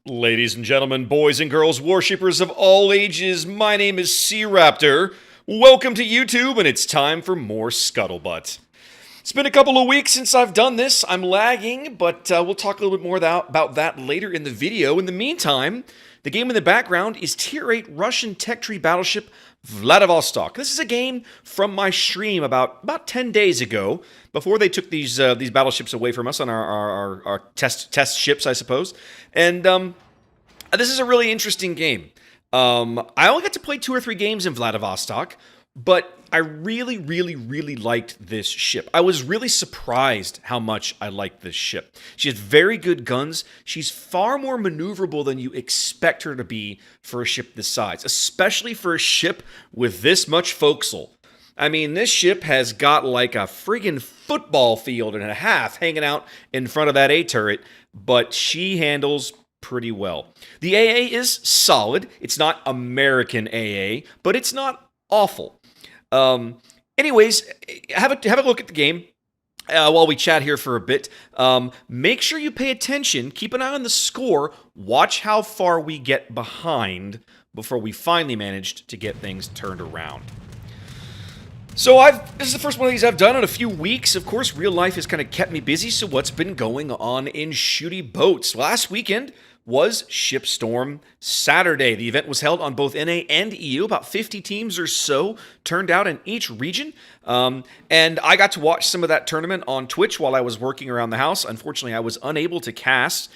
Ladies and gentlemen, boys and girls, worshippers of all ages, my name is SeaRaptor. Welcome to YouTube, and it's time for more Scuttlebutt. It's been a couple of weeks since I've done this. I'm lagging, but we'll talk a little bit more about that later in the video. In the meantime, the game in the background is Tier 8 Russian tech tree battleship Vladivostok. This is a game from my stream about 10 days ago, before they took these battleships away from us on our test ships, I suppose. And this is a really interesting game. I only got to play 2 or 3 games in Vladivostok, but I really liked this ship. I was really surprised how much I liked this ship. She has very good guns. She's far more maneuverable than you expect her to be for a ship this size, especially for a ship with this much forecastle. I mean, this ship has got like a friggin' football field and a half hanging out in front of that A turret, but she handles pretty well. The AA is solid. It's not American AA, but it's not awful. Anyways, have a look at the game while we chat here for a bit. Make sure you pay attention. Keep an eye on the score. Watch how far we get behind before we finally managed to get things turned around. So this is the first one of these I've done in a few weeks. Of course, real life has kind of kept me busy, so what's been going on in shooty boats? Last weekend was Shipstorm Saturday. The event was held on both NA and EU. About 50 teams or so turned out in each region. And I got to watch some of that tournament on Twitch while I was working around the house. Unfortunately, I was unable to cast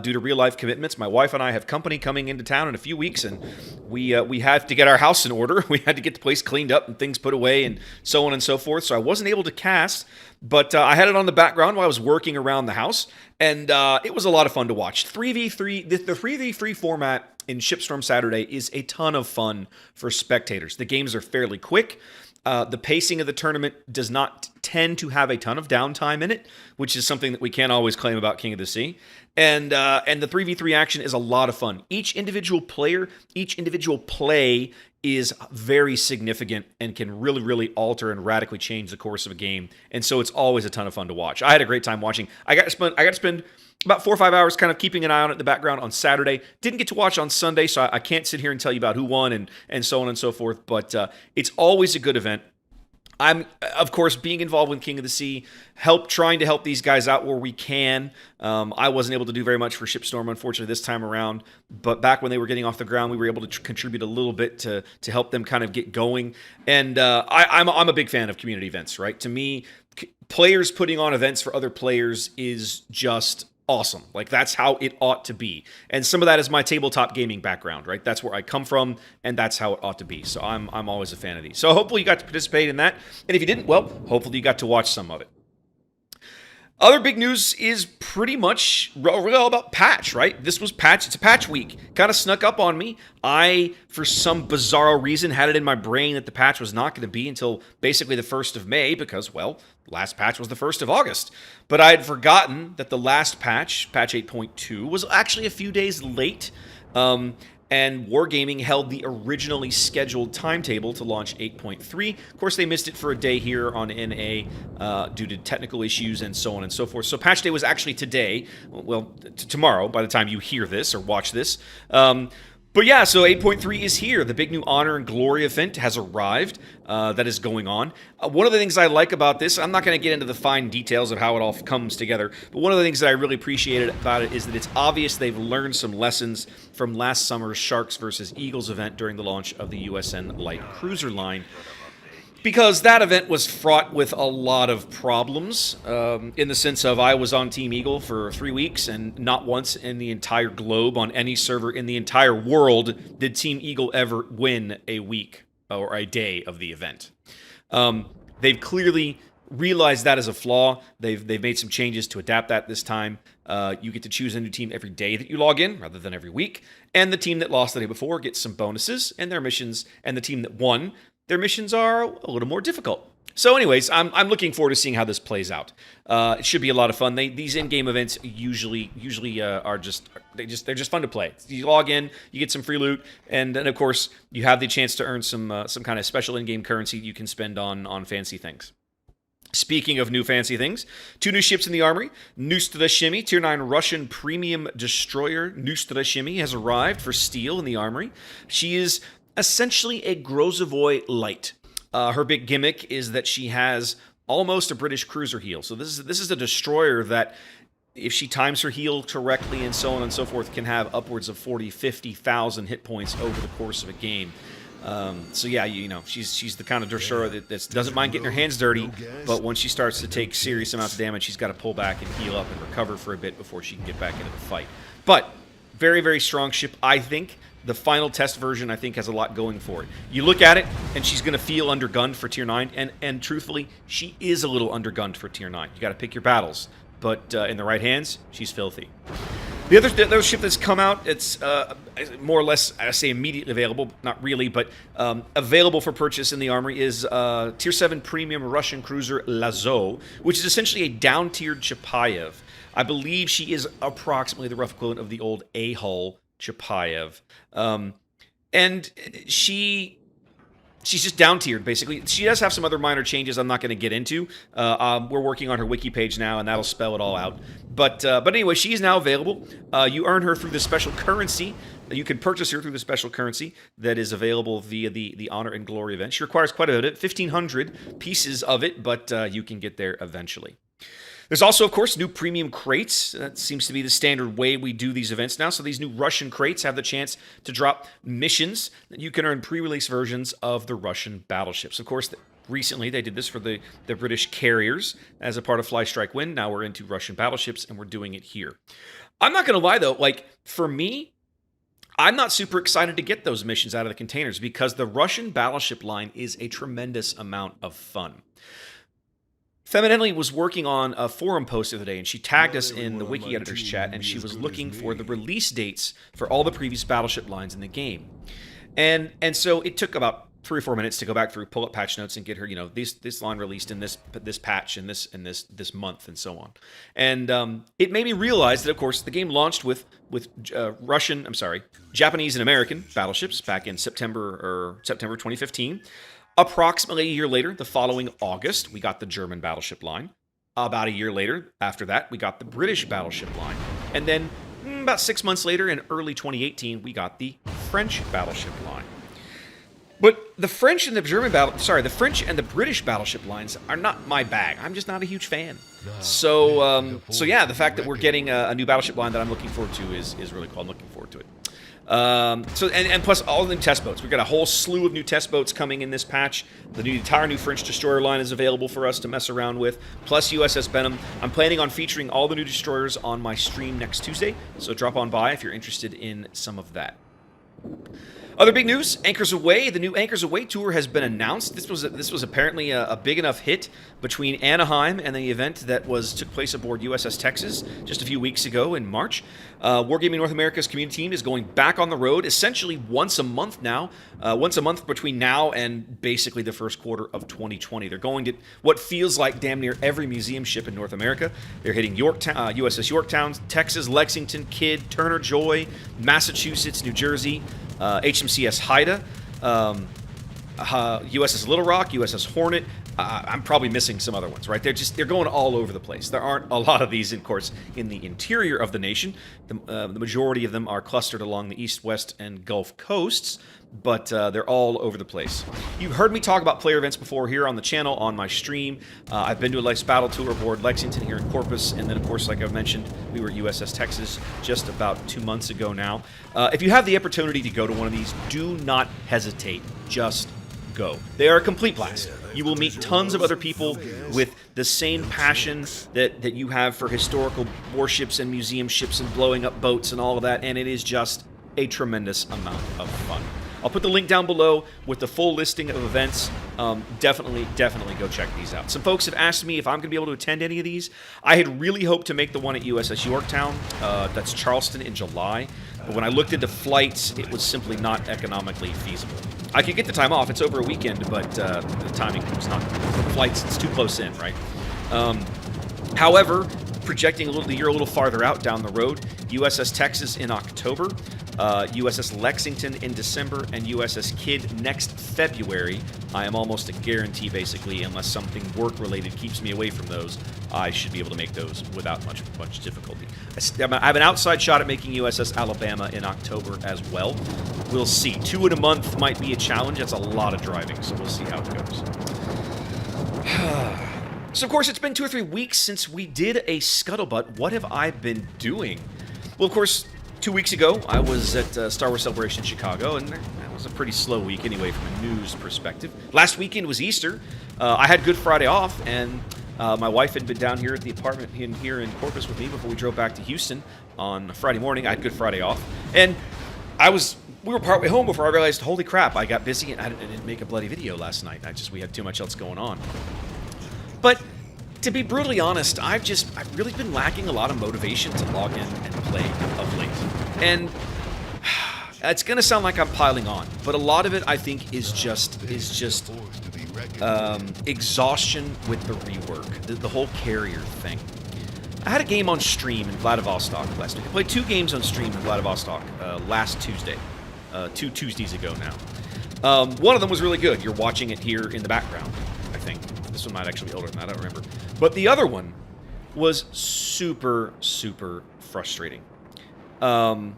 due to real-life commitments. My wife and I have company coming into town in a few weeks, and we had to get our house in order. We had to get the place cleaned up and things put away and so on and so forth. So I wasn't able to cast, but I had it on the background while I was working around the house, and it was a lot of fun to watch. 3v3, the 3v3 format in Shipstorm Saturday is a ton of fun for spectators. The games are fairly quick. The pacing of the tournament does not tend to have a ton of downtime in it, which is something that we can't always claim about King of the Sea. And the 3v3 action is a lot of fun. Each individual player, each individual play is very significant and can really alter and radically change the course of a game. And so it's always a ton of fun to watch. I had a great time watching. I got to spend about 4 or 5 hours kind of keeping an eye on it in the background on Saturday. Didn't get to watch on Sunday, so I can't sit here and tell you about who won and so on and so forth. But it's always a good event. I'm, of course, being involved with King of the Sea, trying to help these guys out where we can. I wasn't able to do very much for Shipstorm, unfortunately, this time around. But back when they were getting off the ground, we were able to contribute a little bit to help them kind of get going. And I'm a big fan of community events, right? To me, players putting on events for other players is just awesome. Like, that's how it ought to be. And some of that is my tabletop gaming background, right? That's where I come from, and that's how it ought to be. So I'm always a fan of these. So hopefully you got to participate in that. And if you didn't, well, hopefully you got to watch some of it. Other big news is pretty much all about patch, right? This was patch. It's a patch week. Kind of snuck up on me. I, for some bizarre reason, had it in my brain that the patch was not going to be until basically the 1st of May because, well, last patch was the 1st of August. But I had forgotten that the last patch, patch 8.2, was actually a few days late. And Wargaming held the originally scheduled timetable to launch 8.3. Of course, they missed it for a day here on NA due to technical issues and so on and so forth. So patch day was actually today, well, tomorrow by the time you hear this or watch this. But yeah, so 8.3 is here. The big new Honor and Glory event has arrived that is going on. One of the things I like about this, I'm not going to get into the fine details of how it all comes together, but one of the things that I really appreciated about it is that it's obvious they've learned some lessons from last summer's Sharks versus Eagles event during the launch of the USN Light Cruiser line. Because that event was fraught with a lot of problems, in the sense of I was on Team Eagle for 3 weeks, and not once in the entire globe on any server in the entire world did Team Eagle ever win a week or a day of the event. They've clearly realized that as a flaw. They've made some changes to adapt that this time. You get to choose a new team every day that you log in, rather than every week. And the team that lost the day before gets some bonuses and their missions, and the team that won, their missions are a little more difficult. So anyways, I'm looking forward to seeing how this plays out. It should be a lot of fun. These in-game events usually are they're just fun to play. You log in, you get some free loot, and then of course you have the chance to earn some kind of special in-game currency you can spend on fancy things. Speaking of new fancy things, 2 new ships in the armory. Shimi, Tier 9 Russian premium destroyer Shimi has arrived for steel in the armory. She is essentially a Grozavoy light. Her big gimmick is that she has almost a British cruiser heel. So this is a destroyer that, if she times her heel correctly and so on and so forth, can have upwards of 40, 50,000 hit points over the course of a game. So yeah, she's the kind of destroyer that doesn't mind getting her hands dirty, but once she starts to take serious amounts of damage, she's got to pull back and heal up and recover for a bit before she can get back into the fight. But very, very strong ship, I think. The final test version, I think, has a lot going for it. You look at it, and she's going to feel undergunned for Tier 9, and truthfully, she is a little undergunned for Tier 9. You got to pick your battles, but in the right hands, she's filthy. The other ship that's come out, it's more or less, I say, immediately available. Not really, but available for purchase in the armory is Tier 7 premium Russian cruiser Lazo, which is essentially a down-tiered Chapayev. I believe she is approximately the rough equivalent of the old A-hull Chapayev. And she's just down-tiered, basically. She does have some other minor changes I'm not going to get into. We're working on her wiki page now, and that'll spell it all out. But anyway, she is now available. You earn her through the special currency. You can purchase her through the special currency that is available via the Honor and Glory event. She requires quite a bit of it, 1,500 pieces of it, but you can get there eventually. There's also, of course, new premium crates. That seems to be the standard way we do these events now. So these new Russian crates have the chance to drop missions that you can earn pre-release versions of the Russian battleships. Of course, recently they did this for the British carriers as a part of Fly Strike Wind. Now we're into Russian battleships, and we're doing it here. I'm not going to lie, though. Like, for me, I'm not super excited to get those missions out of the containers because the Russian battleship line is a tremendous amount of fun. Femininely was working on a forum post the other day, and she tagged us in the wiki editors chat, and she was looking for the release dates for all the previous battleship lines in the game. And so it took about 3 or 4 minutes to go back through, pull up patch notes, and get her, this line released in this patch and this month and so on. And it made me realize that, of course, the game launched with Japanese and American battleships back in September 2015. Approximately a year later, the following August, we got the German battleship line. About a year later, after that, we got the British battleship line. And then about 6 months later, in early 2018, we got the French battleship line. But the French and the British battleship lines are not my bag. I'm just not a huge fan. So yeah, the fact that we're getting a new battleship line that I'm looking forward to is really cool. I'm looking forward to it. And plus all the new test boats. We've got a whole slew of new test boats coming in this patch. The entire new French destroyer line is available for us to mess around with, plus USS Benham. I'm planning on featuring all the new destroyers on my stream next Tuesday, so drop on by if you're interested in some of that. Other big news, Anchors Away. The new Anchors Away tour has been announced. This was apparently a big enough hit between Anaheim and the event that took place aboard USS Texas just a few weeks ago in March. Wargaming North America's community team is going back on the road essentially once a month now. Once a month between now and basically the first quarter of 2020. They're going to what feels like damn near every museum ship in North America. They're hitting USS Yorktown, Texas, Lexington, Kidd, Turner Joy, Massachusetts, New Jersey, HMCS Haida, USS Little Rock, USS Hornet. I'm probably missing some other ones, right? They're going all over the place. There aren't a lot of these, of course, in the interior of the nation. The majority of them are clustered along the east, west, and Gulf coasts, but they're all over the place. You've heard me talk about player events before here on the channel, on my stream. I've been to a Lex Battle Tour aboard Lexington here in Corpus, and then, of course, like I've mentioned, we were at USS Texas just about 2 months ago now. If you have the opportunity to go to one of these, do not hesitate. Just go. They are a complete blast. You will meet tons of other people with the same passion that you have for historical warships and museum ships and blowing up boats and all of that, and it is just a tremendous amount of fun. I'll put the link down below with the full listing of events. Definitely go check these out. Some folks have asked me if I'm going to be able to attend any of these. I had really hoped to make the one at USS Yorktown. That's Charleston in July. But when I looked into flights, it was simply not economically feasible. I could get the time off. It's over a weekend, but the timing was not. The flights, it's too close in, right? However, projecting the year a little farther out down the road, USS Texas in October. USS Lexington in December, and USS Kidd next February. I am almost a guarantee, basically, unless something work-related keeps me away from those, I should be able to make those without much difficulty. I have an outside shot at making USS Alabama in October as well. We'll see. 2 in a month might be a challenge. That's a lot of driving, so we'll see how it goes. So, of course, it's been 2 or 3 weeks since we did a Scuttlebutt. What have I been doing? Well, of course, 2 weeks ago, I was at Star Wars Celebration Chicago, and that was a pretty slow week anyway from a news perspective. Last weekend was Easter. I had Good Friday off, and my wife had been down here at the apartment here in Corpus with me before we drove back to Houston on Friday morning. I had Good Friday off, and we were partway home before I realized, holy crap, I got busy and I didn't make a bloody video last night. We had too much else going on. But to be brutally honest, I've really been lacking a lot of motivation to log in and play of late. And it's going to sound like I'm piling on, but a lot of it, I think, is just exhaustion with the rework, the whole carrier thing. I had a game on stream in Vladivostok last week. I played 2 games on stream in Vladivostok last Tuesday, 2 Tuesdays ago now. One of them was really good. You're watching it here in the background, I think. This one might actually be older than that, I don't remember. But the other one was super, super frustrating. And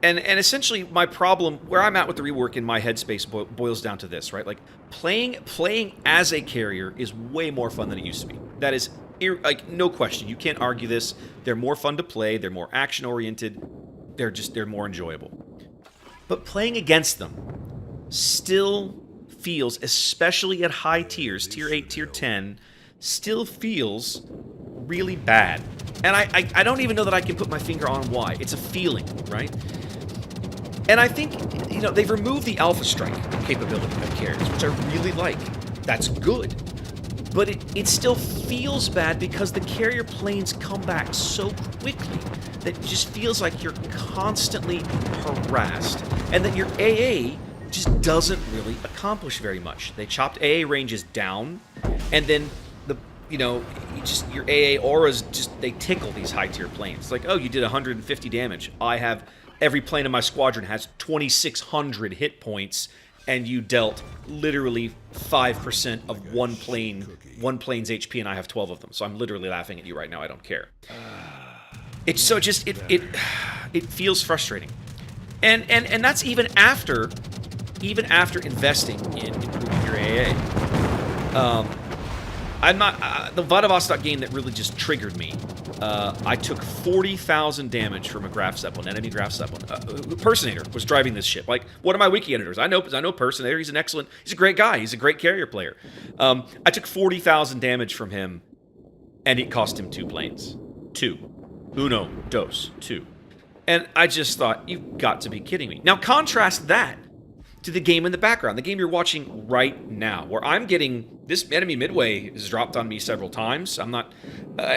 essentially my problem, where I'm at with the rework in my headspace boils down to this, right? Like, playing as a carrier is way more fun than it used to be. That is, like, no question. You can't argue this. They're more fun to play. They're more action-oriented. They're more enjoyable. But playing against them still feels, especially at high tiers, tier 8, tier 10, still feels really bad. And I don't even know that I can put my finger on why. It's a feeling, right? And I think, they've removed the Alpha Strike capability of carriers, which I really like. That's good. But it still feels bad because the carrier planes come back so quickly that it just feels like you're constantly harassed, and that your AA just doesn't really accomplish very much. They chopped AA ranges down, and then your AA auras they tickle these high tier planes. It's like, oh, you did 150 damage. I have every plane in my squadron has 2,600 hit points, and you dealt literally 5% of one plane's HP, and I have 12 of them. So I'm literally laughing at you right now. I don't care. It feels frustrating, and that's even after investing in improving your AA. I'm not the Vladivostok game that really just triggered me. I took 40,000 damage from a Graf Zeppelin, enemy Graf Zeppelin. Personator was driving this ship. Like, one of my wiki editors. I know Personator. He's a great guy. He's a great carrier player. I took 40,000 damage from him, and it cost him 2 planes. 2. Uno, dos, 2. And I just thought, you've got to be kidding me. Now contrast that to the game in the background, the game you're watching right now, where I'm getting this enemy midway has dropped on me several times. I'm not, but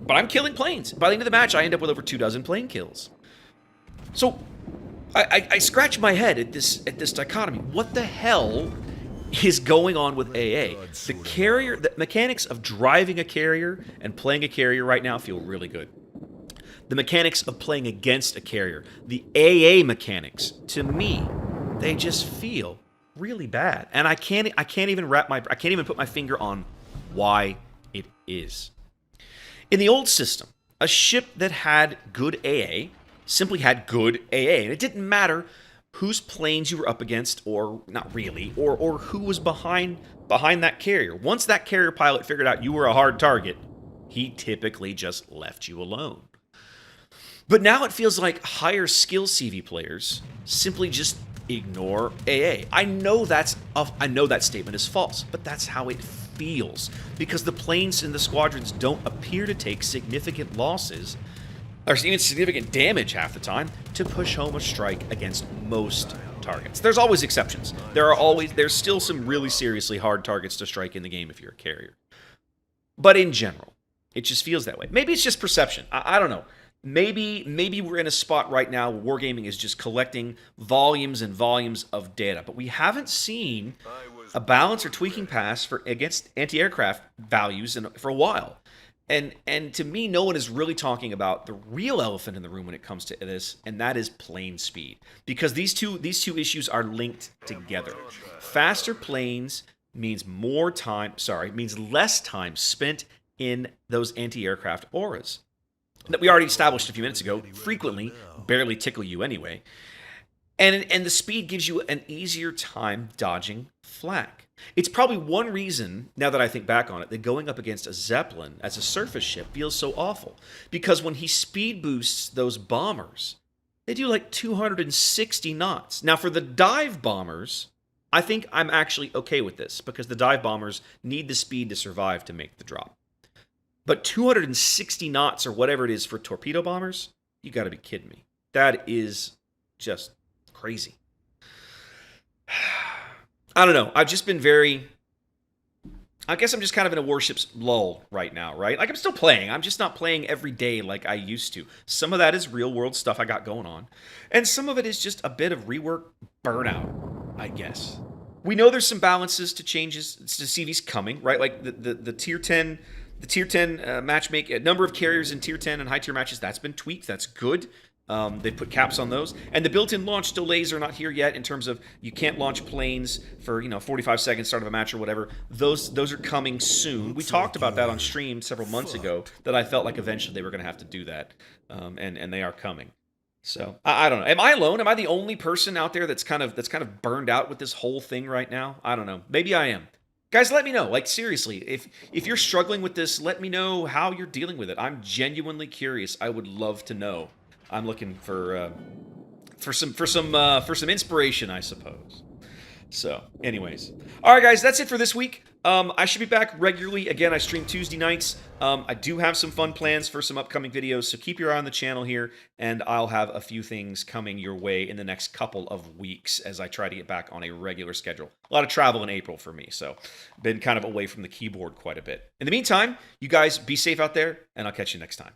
I'm killing planes. By the end of the match, I end up with over 24 plane kills. So I scratch my head at this dichotomy. What the hell is going on with AA? The mechanics of driving a carrier and playing a carrier right now feel really good. The mechanics of playing against a carrier, the AA mechanics, to me, they just feel really bad, and I can't even put my finger on why it is. In the old system, a ship that had good AA simply had good AA, and it didn't matter whose planes you were up against, or not really, or who was behind that carrier. Once that carrier pilot figured out you were a hard target, he typically just left you alone. But now it feels like higher skill CV players simply just ignore AA. I know that statement is false, but that's how it feels, because the planes in the squadrons don't appear to take significant losses, or even significant damage half the time, to push home a strike against most targets. There's always exceptions. There's still some really seriously hard targets to strike in the game if you're a carrier. But in general, it just feels that way. Maybe it's just perception. I don't know. Maybe we're in a spot right now where wargaming is just collecting volumes and volumes of data, but we haven't seen a balance or tweaking pass against anti-aircraft values for a while. And to me, no one is really talking about the real elephant in the room when it comes to this, and that is plane speed. Because these two issues are linked together. Faster planes means means less time spent in those anti-aircraft auras that we already established a few minutes ago, frequently barely tickle you anyway. And the speed gives you an easier time dodging flak. It's probably one reason, now that I think back on it, that going up against a Zeppelin as a surface ship feels so awful. Because when he speed boosts those bombers, they do like 260 knots. Now for the dive bombers, I think I'm actually okay with this, because the dive bombers need the speed to survive to make the drop. But 260 knots or whatever it is for torpedo bombers, you got to be kidding me. That is just crazy. I don't know. I've just been I guess I'm just kind of in a Warships lull right now, right? Like, I'm still playing. I'm just not playing every day like I used to. Some of that is real world stuff I got going on. And some of it is just a bit of rework burnout, I guess. We know there's some balances to changes to CVs coming, right? Like the tier 10... The tier 10 number of carriers in tier 10 and high tier matches, that's been tweaked. That's good. They put caps on those. And the built-in launch delays are not here yet in terms of you can't launch planes for 45 seconds start of a match or whatever. Those are coming soon. We talked about that on stream several months ago, that I felt like eventually they were going to have to do that. And they are coming. So I don't know. Am I alone? Am I the only person out there that's kind of burned out with this whole thing right now? I don't know. Maybe I am. Guys, let me know. Like, seriously, if you're struggling with this, let me know how you're dealing with it. I'm genuinely curious. I would love to know. I'm looking for some inspiration, I suppose. So, anyways. All right, guys, that's it for this week. I should be back regularly. Again, I stream Tuesday nights. I do have some fun plans for some upcoming videos, so keep your eye on the channel here, and I'll have a few things coming your way in the next couple of weeks as I try to get back on a regular schedule. A lot of travel in April for me, so been kind of away from the keyboard quite a bit. In the meantime, you guys be safe out there, and I'll catch you next time.